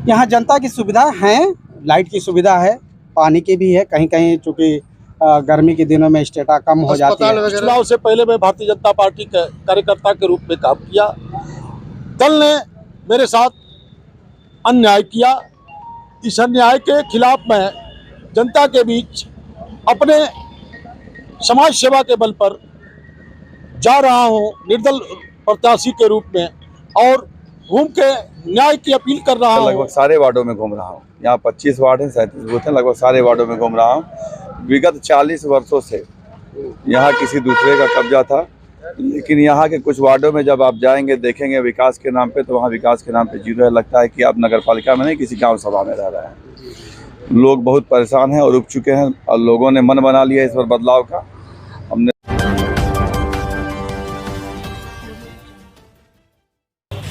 यहाँ जनता की सुविधा है, लाइट की सुविधा है, पानी की भी है, कहीं कहीं चूँकि गर्मी के दिनों में स्टेटा कम हो जाती है। चुनाव से पहले मैं भारतीय जनता पार्टी के कार्यकर्ता के रूप में काम किया। दल ने मेरे साथ अन्याय किया। इस अन्याय के खिलाफ मैं जनता के बीच अपने समाज सेवा के बल पर जा रहा हूं, निर्दल प्रत्याशी के रूप में, और घूम के न्याय की अपील कर रहा हूं। लगभग सारे वार्डों में घूम रहा हूं। यहाँ 25 वार्ड हैं, 37 बूथ हैं, लगभग सारे वार्डों में घूम रहा हूं। विगत 40 वर्षों से यहाँ किसी दूसरे का कब्जा था, लेकिन यहाँ के कुछ वार्डों में जब आप जाएंगे देखेंगे विकास के नाम पे, तो वहाँ विकास के नाम पे जीरो है। लगता है कि आप नगर पालिका में नहीं, किसी गाँव सभा में रह रहे हैं। लोग बहुत परेशान हैं और रुक चुके हैं, और लोगों ने मन बना लिया इस पर बदलाव का। हमने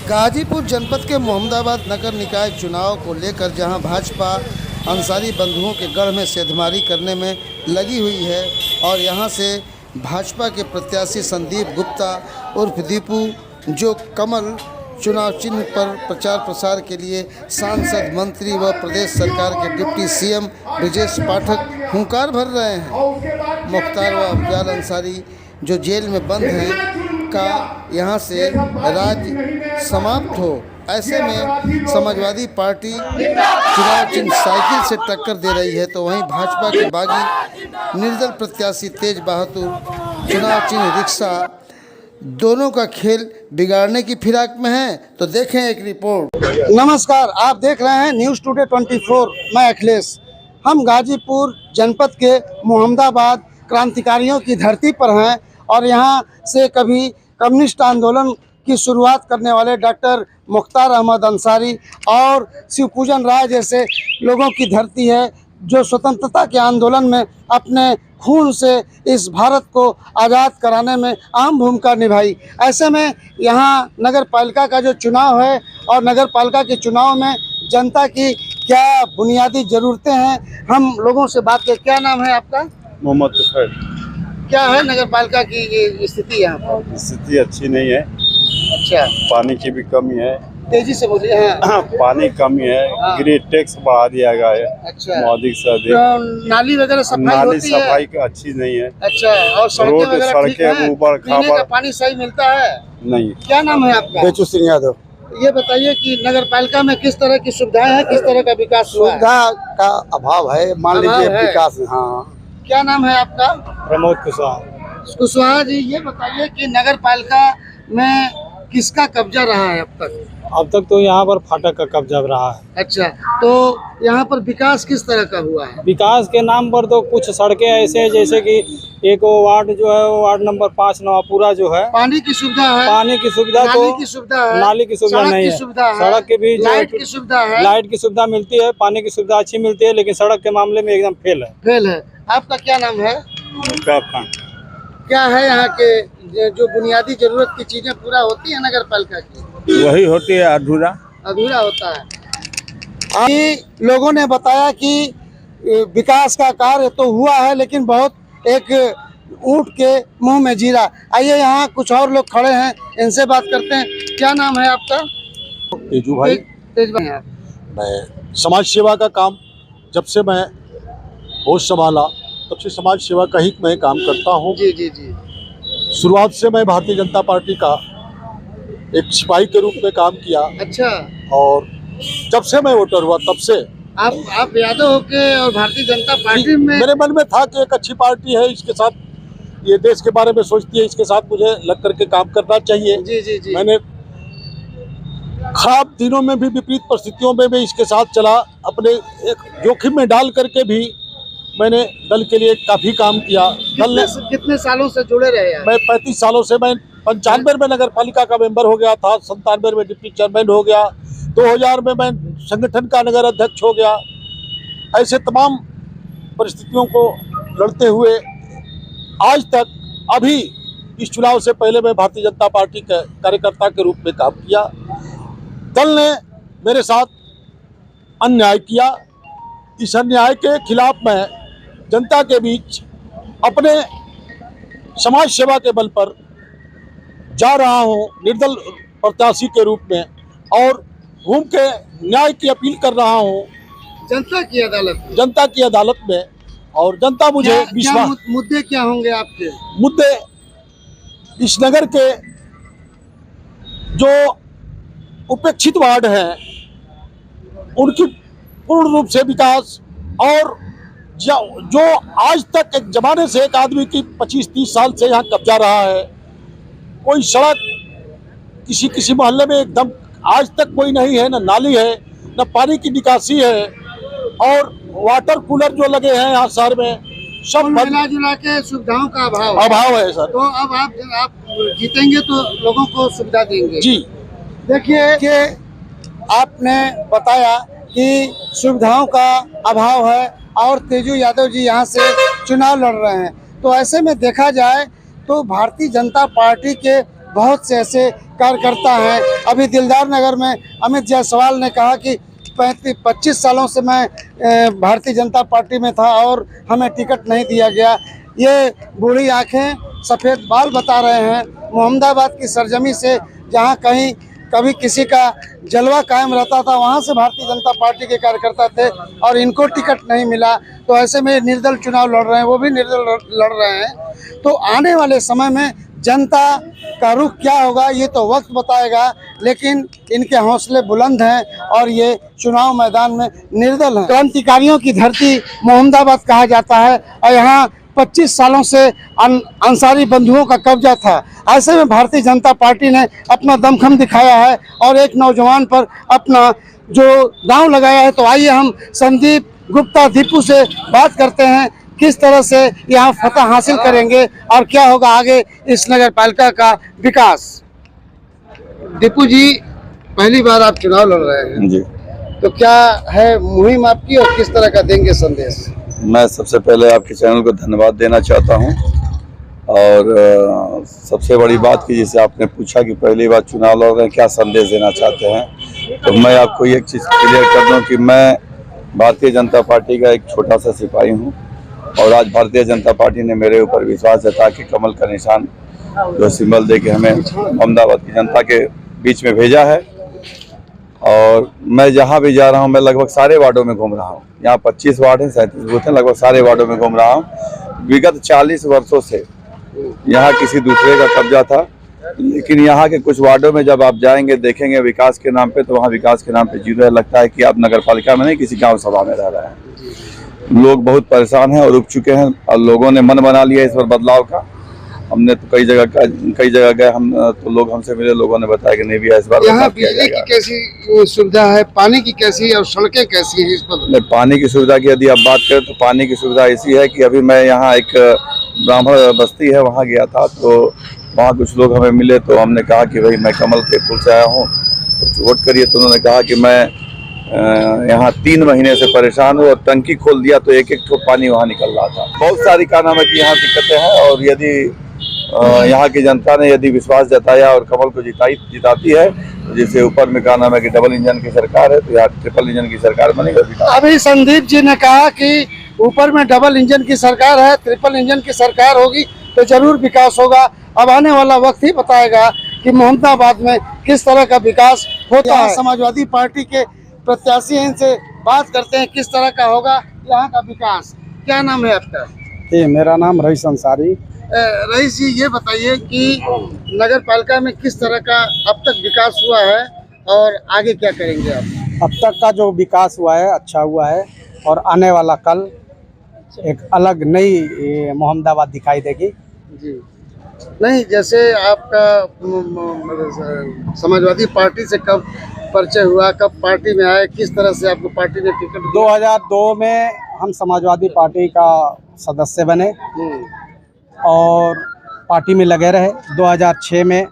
गाजीपुर जनपद के मोहम्मदाबाद नगर निकाय चुनाव को लेकर जहां भाजपा अंसारी बंधुओं के गढ़ में सेंधमारी करने में लगी हुई है, और यहां से भाजपा के प्रत्याशी संदीप गुप्ता उर्फ दीपू, जो कमल चुनाव चिन्ह पर प्रचार प्रसार के लिए सांसद, मंत्री व प्रदेश सरकार के डिप्टी सीएम ब्रजेश पाठक हुंकार भर रहे हैं। मुख्तार व अफजाल अंसारी जो जेल में बंद हैं का यहाँ से राज समाप्त हो, ऐसे में समाजवादी पार्टी चुनाव चिन्ह साइकिल से टक्कर दे रही है, तो वहीं भाजपा के बागी निर्दल प्रत्याशी तेज बहादुर चुनाव चिन्ह रिक्शा, दोनों का खेल बिगाड़ने की फिराक में है। तो देखें एक रिपोर्ट। नमस्कार, आप देख रहे हैं न्यूज़ टुडे 24। मैं अखिलेश। हम गाजीपुर जनपद के मोहम्मदाबाद क्रांतिकारियों की धरती पर हैं, और यहाँ से कभी कम्युनिस्ट आंदोलन की शुरुआत करने वाले डॉक्टर मुख्तार अहमद अंसारी और शिवपूजन राय जैसे लोगों की धरती है, जो स्वतंत्रता के आंदोलन में अपने खून से इस भारत को आज़ाद कराने में अहम भूमिका निभाई। ऐसे में यहाँ नगर पालिका का जो चुनाव है, और नगर पालिका के चुनाव में जनता की क्या बुनियादी ज़रूरतें हैं, हम लोगों से बात करें। क्या नाम है आपका? मोहम्मद तुफैल। क्या है नगर पालिका की स्थिति यहाँ पर? स्थिति अच्छी नहीं है। अच्छा, पानी की भी कमी है। तेजी से बोलिए। हाँ, पानी कमी है। हाँ। ग्रीन टैक्स बढ़ा दिया गया है। अच्छा, अधिक से अधिक। तो नाली वगैरह सफाई नाली होती है? सफाई का अच्छी नहीं है। अच्छा, और सड़कें रोड वगैरह ठीक हैं? सड़कें ऊपर पीने का खाबर पानी सही मिलता है? नहीं। क्या नाम है आपका? बेचू सिंह यादव। ये बताइए कि नगर पालिका में किस तरह की सुविधाएं हैं, किस तरह का विकास हुआ है? सुविधा का अभाव है, मान अभाव लीजिए है। विकास। हाँ, क्या नाम है आपका? प्रमोद कुशवाहा। कुशवाहा जी, ये बताइए कि नगर पालिका में किसका कब्जा रहा है अब तक? अब तक तो यहाँ पर फाटक का कब्जा रहा है। अच्छा, तो यहाँ पर विकास किस तरह का हुआ है? विकास के नाम पर तो कुछ सड़कें ऐसे हैं, जैसे कि एक वार्ड जो है वो वार्ड नंबर 5 नवापुरा जो है, पानी की सुविधा है, पानी की सुविधा तो नाली की सुविधा है, नाली की सुविधा सड़क नहीं की है। सुविधा है, सड़क की भी लाइट की सुविधा है। लाइट की सुविधा मिलती है, पानी की सुविधा अच्छी मिलती है, लेकिन सड़क के मामले में एकदम फेल है। फेल है। आपका क्या नाम है? क्या है यहाँ के जो बुनियादी जरूरत की चीजें पूरा होती है नगर पालिका की? वही होती है, अधूरा अधूरा होता है। अभी लोगों ने बताया कि विकास का कार्य तो हुआ है, लेकिन बहुत एक ऊंट के मुंह में जीरा। आइए, यहाँ कुछ और लोग खड़े हैं, इनसे बात करते हैं। क्या नाम है आपका? तेजू भाई। तेज भाई। मैं समाज सेवा का काम, जब से मैं होश संभाला तब से समाज सेवा का ही मैं काम करता हूँ। जी जी जी। शुरुआत से मैं भारतीय जनता पार्टी का एक सिपाही के रूप में काम किया, अच्छा, और जब से मैं वोटर हुआ तब से आप यादव होके और भारतीय जनता पार्टी में? मेरे मन में था कि एक अच्छी पार्टी है, इसके साथ ये देश के बारे में सोचती है, इसके साथ मुझे लग करके काम करना चाहिए। जी जी जी। मैंने खराब दिनों में भी, विपरीत परिस्थितियों में भी इसके साथ चला, अपने एक जोखिम में डाल करके भी मैंने दल के लिए काफी काम किया। दल ने कितने सालों से जुड़े रहे हैं? मैं 35 सालों से, मैं 95 में नगर पालिका का मेंबर हो गया था, 97 में डिप्टी चेयरमैन हो गया, 2000 में मैं संगठन का नगर अध्यक्ष हो गया। ऐसे तमाम परिस्थितियों को लड़ते हुए आज तक, अभी इस चुनाव से पहले मैं भारतीय जनता पार्टी के कार्यकर्ता के रूप में काम किया। दल ने मेरे साथ अन्याय किया। इस अन्याय के खिलाफ मैं जनता के बीच अपने समाज सेवा के बल पर जा रहा हूं, निर्दल प्रत्याशी के रूप में और घूम के न्याय की अपील कर रहा हूँ जनता की अदालत में। जनता की अदालत में। और जनता मुझे क्या विश्वास, मुद्दे क्या होंगे आपके? मुद्दे इस नगर के जो उपेक्षित वार्ड हैं उनकी पूर्ण रूप से विकास, और जो आज तक एक जमाने से एक आदमी की 25-30 साल से यहाँ कब्जा रहा है, कोई सड़क किसी मोहल्ले में एकदम आज तक कोई नहीं है, न नाली है, न पानी की निकासी है, और वाटर कूलर जो लगे हैं यहाँ शहर में सब मिला जुला के सुविधाओं का अभाव है सर। तो अब आप जीतेंगे तो लोगों को सुविधा देंगे जी। देखिए कि आपने बताया कि सुविधाओं का अभाव है और तेजू यादव जी यहाँ से चुनाव लड़ रहे हैं, तो ऐसे में देखा जाए तो भारतीय जनता पार्टी के बहुत से ऐसे कार्यकर्ता हैं। अभी दिलदार नगर में अमित जायसवाल ने कहा कि 25 सालों से मैं भारतीय जनता पार्टी में था और हमें टिकट नहीं दिया गया। ये बूढ़ी आंखें सफ़ेद बाल बता रहे हैं मोहम्मदाबाद की सरजमी से, जहां कहीं कभी किसी का जलवा कायम रहता था, वहां से भारतीय जनता पार्टी के कार्यकर्ता थे और इनको टिकट नहीं मिला। तो ऐसे में निर्दल चुनाव लड़ रहे हैं, वो भी निर्दल लड़ रहे हैं। तो आने वाले समय में जनता का रुख क्या होगा ये तो वक्त बताएगा, लेकिन इनके हौसले बुलंद हैं और ये चुनाव मैदान में निर्दल हैं। क्रांतिकारियों की धरती मोहम्मदाबाद कहा जाता है और यहाँ 25 सालों से अंसारी बंधुओं का कब्जा था। ऐसे में भारतीय जनता पार्टी ने अपना दमखम दिखाया है और एक नौजवान पर अपना जो दांव लगाया है। तो आइए हम संदीप गुप्ता दीपू से बात करते हैं, किस तरह से यहाँ फतह हासिल करेंगे और क्या होगा आगे इस नगर पालिका का विकास। दीपू जी, पहली बार आप चुनाव लड़ रहे हैं जी। तो क्या है मुहिम आपकी और किस तरह का देंगे संदेश? मैं सबसे पहले आपके चैनल को धन्यवाद देना चाहता हूं, और सबसे बड़ी बात की जैसे आपने पूछा कि पहली बार चुनाव लड़ रहे हैं, क्या संदेश देना चाहते हैं, तो मैं आपको एक चीज़ क्लियर कर दूं कि मैं भारतीय जनता पार्टी का एक छोटा सा सिपाही हूं, और आज भारतीय जनता पार्टी ने मेरे ऊपर विश्वास जता के कमल का निशान जो सिंबल दे के हमें अहमदाबाद की जनता के बीच में भेजा है। और मैं जहाँ भी जा रहा हूँ, मैं लगभग सारे वार्डों में घूम रहा हूँ। यहाँ 25 वार्ड हैं, 37 बूथ हैं, लगभग सारे वार्डों में घूम रहा हूँ। विगत 40 वर्षों से यहाँ किसी दूसरे का कब्जा था, लेकिन यहाँ के कुछ वार्डों में जब आप जाएंगे देखेंगे विकास के नाम पे, तो वहाँ विकास के नाम पे जीरो। लगता है कि आप नगर पालिका में नहीं किसी गाँव सभा में रह रहे हैं। लोग बहुत परेशान हैं और उब चुके हैं, और लोगों ने मन बना लिया इस पर बदलाव का। हमने तो कई जगह गए, हम तो लोग हमसे मिले, लोगों ने बताया कि नहीं भी इस बार यहाँ बिजली की कैसी सुविधा है, पानी की कैसी और सड़कें कैसी हैं इस पर? पानी की सुविधा की यदि आप बात करें तो पानी की सुविधा ऐसी है कि अभी मैं यहाँ एक ब्राह्मण बस्ती है वहाँ गया था, तो वहाँ कुछ लोग हमें मिले, तो हमने कहा कि भाई मैं कमल के फूल से आया हूँ तो वोट करिए। तो उन्होंने कहा कि मैं यहाँ 3 महीने से परेशान हूँ, और टंकी खोल दिया तो एक ठोप पानी वहाँ निकल रहा था। बहुत सारी का नाम है कि यहाँ दिक्कतें हैं, और यदि यहाँ की जनता ने यदि विश्वास जताया और कमल को जिताती है, तो जैसे ऊपर में का नाम है कि डबल इंजन की सरकार है, तो यहाँ ट्रिपल इंजन की सरकार बनेगी। अभी संदीप जी ने कहा कि ऊपर में डबल इंजन की सरकार है, ट्रिपल इंजन की सरकार होगी तो जरूर विकास होगा। अब आने वाला वक्त ही बताएगा कि मोहम्मदाबाद में किस तरह का विकास होता है। समाजवादी पार्टी के प्रत्याशी हैं, इनसे बात करते हैं किस तरह का होगा यहाँ का विकास। क्या नाम है आपका? मेरा नाम रईस अंसारी। रईस जी, ये बताइए कि नगर पालिका में किस तरह का अब तक विकास हुआ है और आगे क्या करेंगे आप? अब तक का जो विकास हुआ है अच्छा हुआ है, और आने वाला कल एक अलग नई मोहम्मदाबाद दिखाई देगी। जी नहीं, जैसे आपका समाजवादी पार्टी से कब परिचय हुआ, कब पार्टी में आए, किस तरह से आपको पार्टी ने टिकट दिया? 2002 में हम समाजवादी पार्टी का सदस्य बने और पार्टी में लगे रहे। 2006 में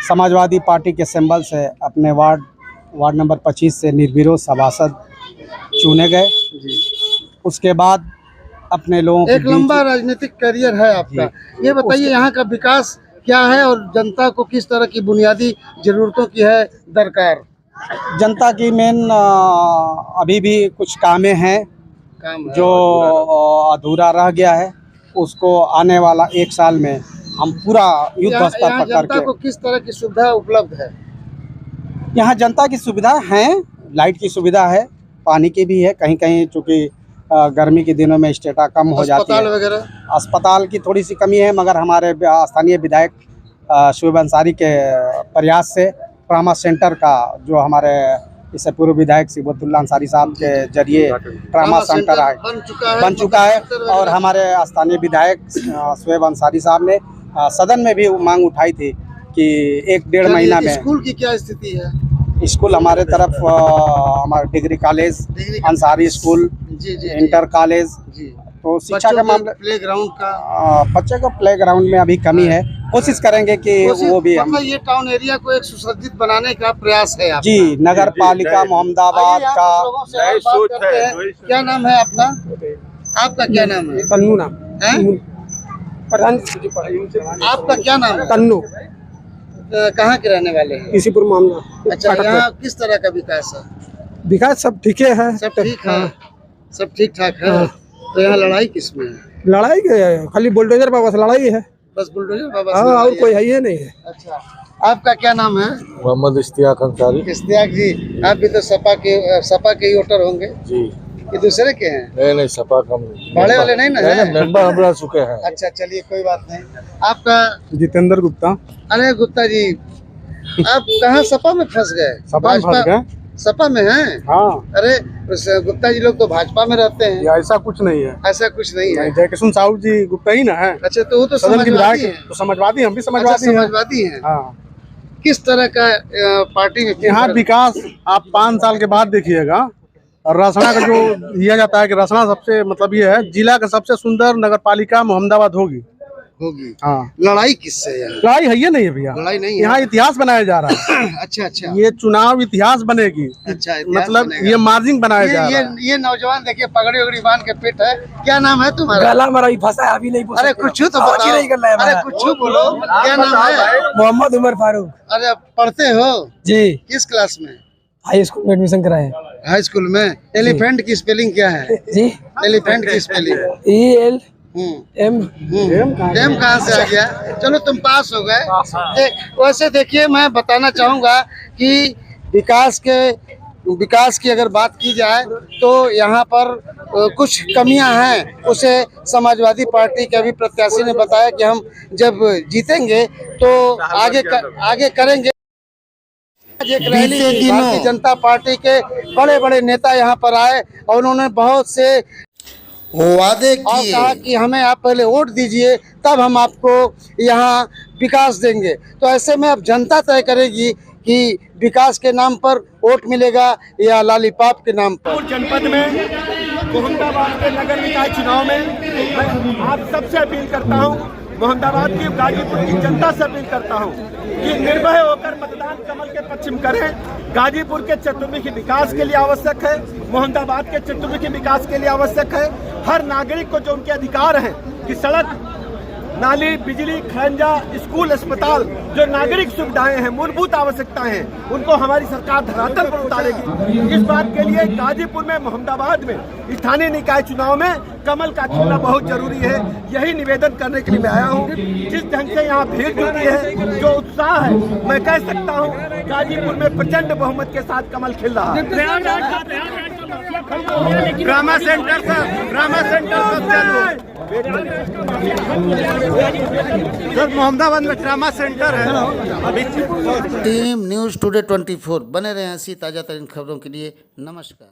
समाजवादी पार्टी के सिंबल से अपने वार्ड नंबर 25 से निर्विरोध सभासद चुने गए। उसके बाद अपने लोगों एक लंबा राजनीतिक करियर है आपका। ये बताइए यहाँ का विकास क्या है और जनता को किस तरह की बुनियादी जरूरतों की है दरकार? जनता की मेन अभी भी कुछ कामें हैं जो अधूरा रह गया है, उसको आने वाला 1 साल में हम पूरा युद्ध यहाँ स्तर पर जनता करके को किस तरह की सुविधा उपलब्ध है? यहाँ जनता की सुविधा है, लाइट की सुविधा है, पानी की भी है। कहीं कहीं चूँकि गर्मी के दिनों में स्टेटा कम हो जाती अस्पताल है, वगैरह? अस्पताल की थोड़ी सी कमी है, मगर हमारे स्थानीय विधायक शुएब अंसारी के प्रयास से ट्रामा सेंटर का, जो हमारे इससे पूर्व विधायक सिबतुल्ला अंसारी साहब के जरिए ट्रामा सेंटर बन चुका है और हमारे स्थानीय विधायक शुएब अंसारी साहब ने सदन में भी मांग उठाई थी कि 1-1.5 महीना में स्कूल की क्या स्थिति है? स्कूल हमारे तरफ हमारे डिग्री कॉलेज, अंसारी स्कूल, जी जी इंटर कॉलेज, जी। तो शिक्षा का मामला, प्ले ग्राउंड का बच्चे को प्ले ग्राउंड में अभी कमी है। कोशिश करेंगे कि वो भी हम, मतलब ये टाउन एरिया को एक सुसज्जित बनाने का प्रयास है आपका। जी, नगर पालिका मोहम्मदाबाद आइए, का। आप लोगों से और बात करते हैं। क्या नाम है आपका? आपका क्या नाम है? तन्नू नाम हैं? प्रधान, आपका क्या नाम है? तन्नू, कहाँ के रहने वाले हैं? इसीपुर मामला। अच्छा, यहाँ किस तरह का विकास है? विकास सब ठीक है, सब ठीक है, सब ठीक ठाक है। तो यहाँ लड़ाई किसमें है? लड़ाई खाली बुलडोजर बाबा से लड़ाई है, बस बुलडोजर बाबा से लड़ाई है। है ही नहीं है। अच्छा, आपका क्या नाम है? मोहम्मद इश्तियाक अंसारी। इश्तियाक जी, आप भी तो सपा के ही वोटर होंगे? जी। ये दूसरे के हैं? नहीं सपा कम बड़े वाले नहीं ना है? मेंबर हम रह चुके हैं। अच्छा, चलिए कोई बात नहीं। आपका? जितेंद्र गुप्ता। अरे गुप्ता जी, आप कहाँ सपा में फंस गए? सपा में हैं? हाँ, अरे गुप्ता जी लोग तो भाजपा में रहते हैं। ऐसा कुछ नहीं है, ऐसा कुछ नहीं है। जयकिशन साहू जी गुप्ता ही ना है। अच्छा, तो वो तो समाजवादी हैं। तो समाजवादी, हम भी अच्छा, समाजवादी हैं। समाजवादी हैं। हाँ, किस तरह का पार्टी में यहाँ विकास आप 5 साल के बाद देखिएगा। और रसना का जो दिया जाता है कि रसना सबसे मतलब ये है जिला का सबसे सुंदर नगर पालिका मोहम्मदाबाद होगी। हाँ, लड़ाई किससे है? लड़ाई है ये नहीं है भैया, लड़ाई नहीं है। यहाँ इतिहास बनाया जा रहा है। अच्छा अच्छा ये चुनाव इतिहास बनेगी। अच्छा, इतिहास मतलब बनेगा। ये मार्जिंग बनाया जा रहा है। ये नौजवान देखिए, पगड़ी वगड़ी बांध के फिट है। क्या नाम है तुम्हारा? गला मरा फंसा है, अभी नहीं पूछ अरे सकते। कुछ तो बताओ। नहीं कर रहा है अरे हमारा। कुछ बोलो, क्या नाम है? मोहम्मद उमर फारूक। अरे पढ़ते हो? जी, किस क्लास में? हाई स्कूल में एडमिशन कराए। हाई स्कूल में। एलिफेंट की स्पेलिंग क्या है? जी, एलिफेंट की स्पेलिंग ELM। एम कहाँ से आ गया? चलो तुम पास हो गए। वैसे देखिए, मैं बताना चाहूँगा कि विकास की अगर बात की जाए तो यहाँ पर कुछ कमियां हैं। उसे समाजवादी पार्टी के अभी प्रत्याशी ने बताया कि हम जब जीतेंगे तो आगे करेंगे। आज एक रैली भारतीय जनता पार्टी के बड़े बड़े नेता यहाँ पर आए और उन्होंने बहुत से वादे और किए। कहा कि हमें आप पहले वोट दीजिए, तब हम आपको यहाँ विकास देंगे। तो ऐसे में अब जनता तय करेगी कि विकास के नाम पर वोट मिलेगा या लॉलीपॉप के नाम पर। जनपद में मोहम्मदाबाद के नगर निकाय चुनाव में मैं आप सबसे अपील करता हूं, मोहम्मदाबाद की गाजीपुर की जनता से अपील करता हूं कि निर्भय होकर मतदान कमल के पक्ष में करें। गाजीपुर के चतुर्मुखी विकास के लिए आवश्यक है, मोहम्मदाबाद के चतुर्मुखी विकास के लिए आवश्यक है। हर नागरिक को जो उनके अधिकार हैं कि सड़क, नाली, बिजली, खंजा, स्कूल, अस्पताल, जो नागरिक सुविधाएं हैं, मूलभूत आवश्यकताएं हैं, उनको हमारी सरकार धरातल पर उतारेगी। इस बात के लिए गाजीपुर में, मोहम्मदाबाद में स्थानीय निकाय चुनाव में कमल का खिलना बहुत जरूरी है। यही निवेदन करने के लिए मैं आया हूँ। जिस ढंग से यहाँ भीड़ जुटी है, जो उत्साह है, मैं कह सकता हूँ गाजीपुर में प्रचंड बहुमत के साथ कमल खिल रहा है। ड्रामा सेंटर सर, मोहम्मदाबाद में ड्रामा सेंटर है अभी। टीम न्यूज़ टुडे 24 बने रहे ऐसी ताज़ा तरीन खबरों के लिए। नमस्कार।